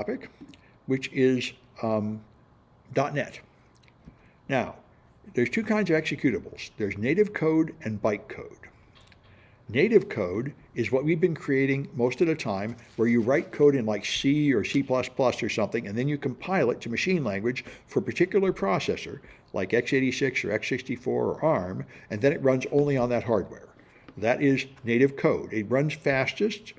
topic, which is .NET. Now, there's two kinds of executables. There's native code and bytecode. Native code is what we've been creating most of the time, where you write code in like C or C++ or something, and then you compile it to machine language for a particular processor, like x86 or x64 or ARM, and then it runs only on that hardware. That is native code. It runs fastest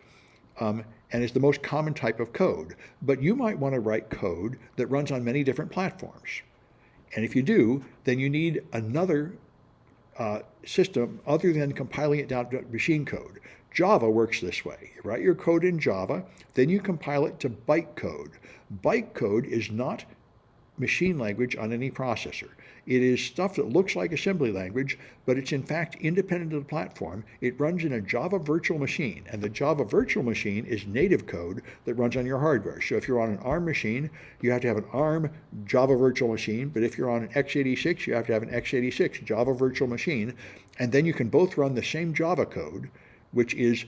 and is the most common type of code. But you might want to write code that runs on many different platforms. And if you do, then you need another system other than compiling it down to machine code. Java works this way. You write your code in Java, then you compile it to bytecode. Bytecode is not machine language on any processor. It is stuff that looks like assembly language, but it's in fact independent of the platform. It runs in a Java virtual machine, and the Java virtual machine is native code that runs on your hardware. So if you're on an ARM machine, you have to have an ARM Java virtual machine, but if you're on an x86, you have to have an x86 Java virtual machine, and then you can both run the same Java code, which is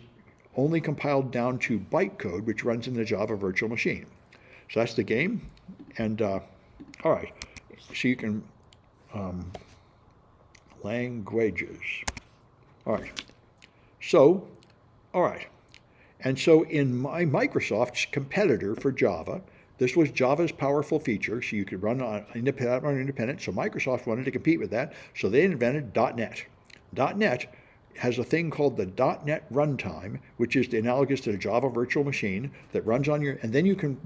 only compiled down to bytecode, which runs in the Java virtual machine. So that's the game, and all right, so you can languages. All right. So, all right. And so in Microsoft's competitor for Java, this was Java's powerful feature, so you could run on independent. So Microsoft wanted to compete with that, so they invented .NET. .NET has a thing called the .NET runtime, which is analogous to the Java virtual machine that runs on your, and then you can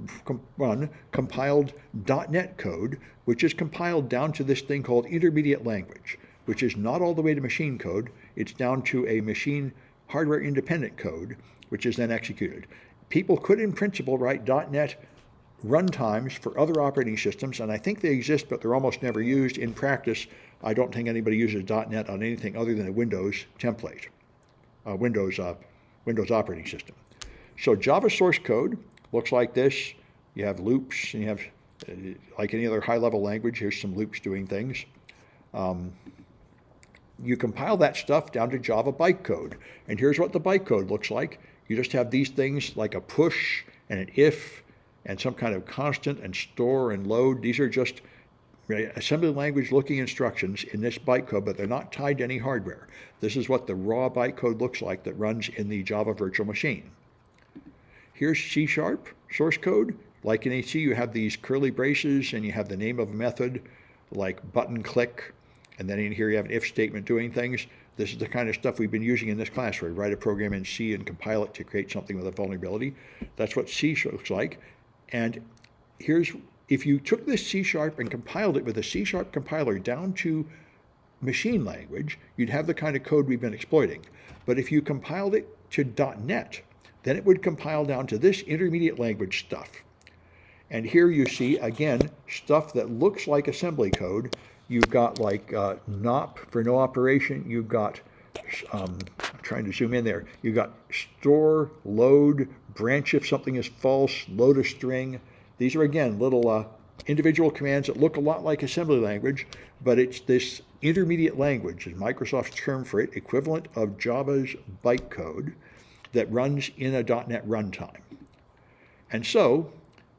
run compiled .NET code, which is compiled down to this thing called intermediate language, which is not all the way to machine code. It's down to a machine hardware independent code, which is then executed. People could, in principle, write .NET runtimes for other operating systems, and I think they exist, but they're almost never used. In practice, I don't think anybody uses .NET on anything other than a Windows template, Windows operating system. So Java source code looks like this. You have loops, and you have, like any other high-level language, here's some loops doing things. You compile that stuff down to Java bytecode, and here's what the bytecode looks like. You just have these things like a push and an if, and some kind of constant and store and load. These are just assembly language looking instructions in this bytecode, but they're not tied to any hardware. This is what the raw bytecode looks like that runs in the Java virtual machine. Here's C# source code. Like in C, you have these curly braces and you have the name of a method like button click, and then in here you have an if statement doing things. This is the kind of stuff we've been using in this class, where we write a program in C and compile it to create something with a vulnerability. That's what C looks like. And here's, if you took this C# and compiled it with a C# compiler down to machine language, you'd have the kind of code we've been exploiting. But if you compiled it to .NET, then it would compile down to this intermediate language stuff. And here you see, again, stuff that looks like assembly code. You've got like NOP for no operation. You've got, I'm trying to zoom in there. You've got store, load, branch if something is false, load a string. These are, again, little individual commands that look a lot like assembly language, but it's this intermediate language, is Microsoft's term for it, equivalent of Java's bytecode, that runs in a .NET runtime. And so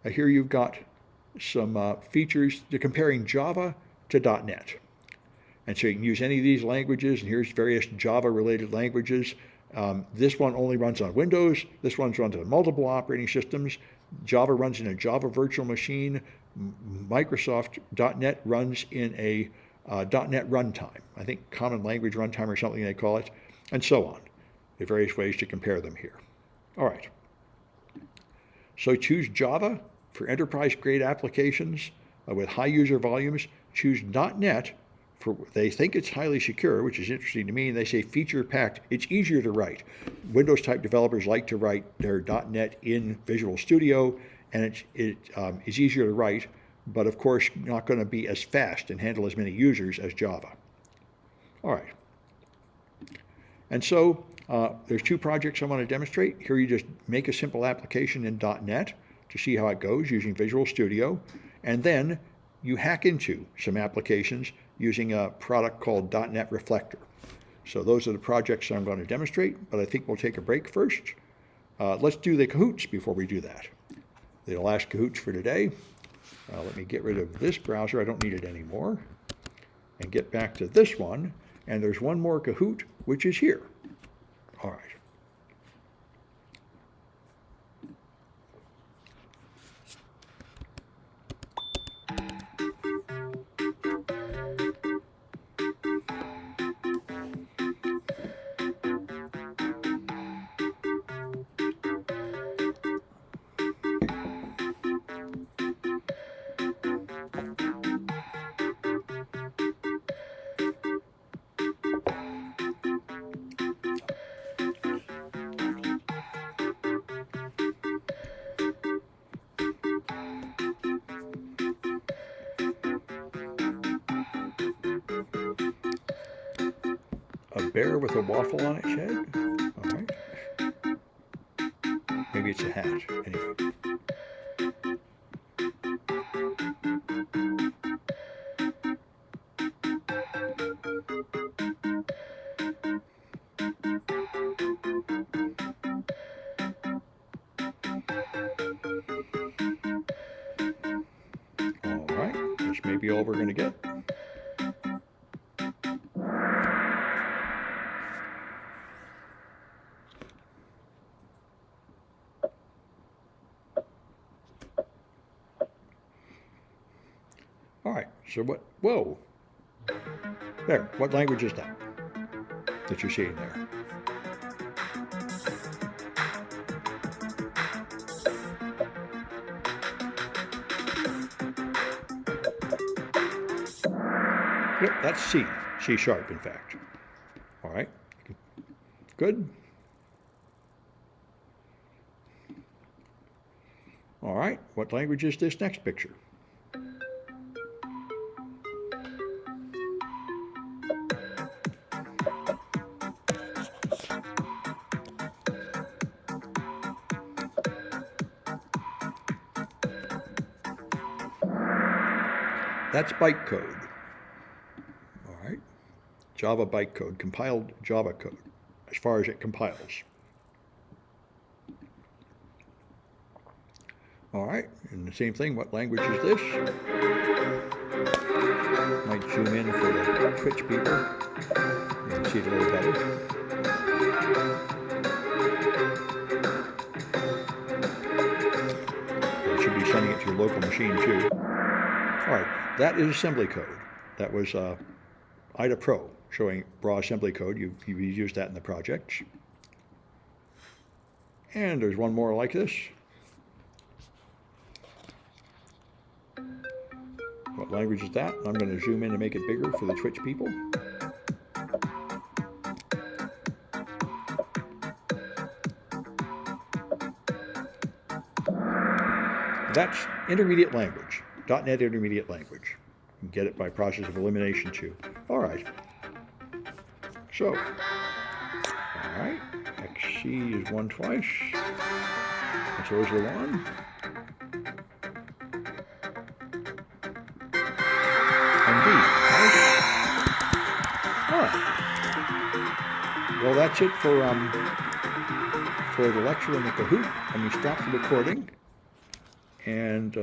here you've got some features. They're comparing Java to .NET. And so you can use any of these languages, and here's various Java-related languages. This one only runs on Windows. This one runs on multiple operating systems. Java runs in a Java virtual machine. Microsoft .NET runs in a .NET runtime. I think Common Language Runtime or something they call it, and so on. There are various ways to compare them here. All right. So choose Java for enterprise-grade applications with high user volumes. Choose .NET for, they think it's highly secure, which is interesting to me, and they say feature-packed. It's easier to write. Windows-type developers like to write their .NET in Visual Studio, and it's easier to write, but of course not going to be as fast and handle as many users as Java. All right. And so there's two projects I want to demonstrate. Here you just make a simple application in .NET to see how it goes using Visual Studio, and then you hack into some applications using a product called .NET Reflector. So those are the projects I'm going to demonstrate, but I think we'll take a break first. Let's do the Kahoots before we do that. the last Cahoots for today. Let me get rid of this browser. I don't need it anymore. And get back to this one. And there's one more Kahoot, which is here. All right. A bear with a waffle on its head? All right. Maybe it's a hat. Anyway. All right. This may be all we're going to get. All right, so what, whoa. There, what language is that you're seeing there? Yep, that's C, C sharp, in fact. All right, good. All right, what language is this next picture? That's bytecode. All right. Java bytecode, compiled Java code, as far as it compiles. All right, and the same thing, what language is this? Might zoom in for the Twitch people. You can see it a little better. It should be sending it to your local machine too. All right, that is assembly code. That was IDA Pro, showing raw assembly code. You've used that in the project. And there's one more like this. What language is that? I'm going to zoom in to make it bigger for the Twitch people. That's intermediate language. .NET intermediate language. You can get it by process of elimination too. All right. So, all right. XC is 1 twice. And so is the 1. And B. Right? All right. Well, that's it for the lecture in the Kahoot. Let me stop the recording. And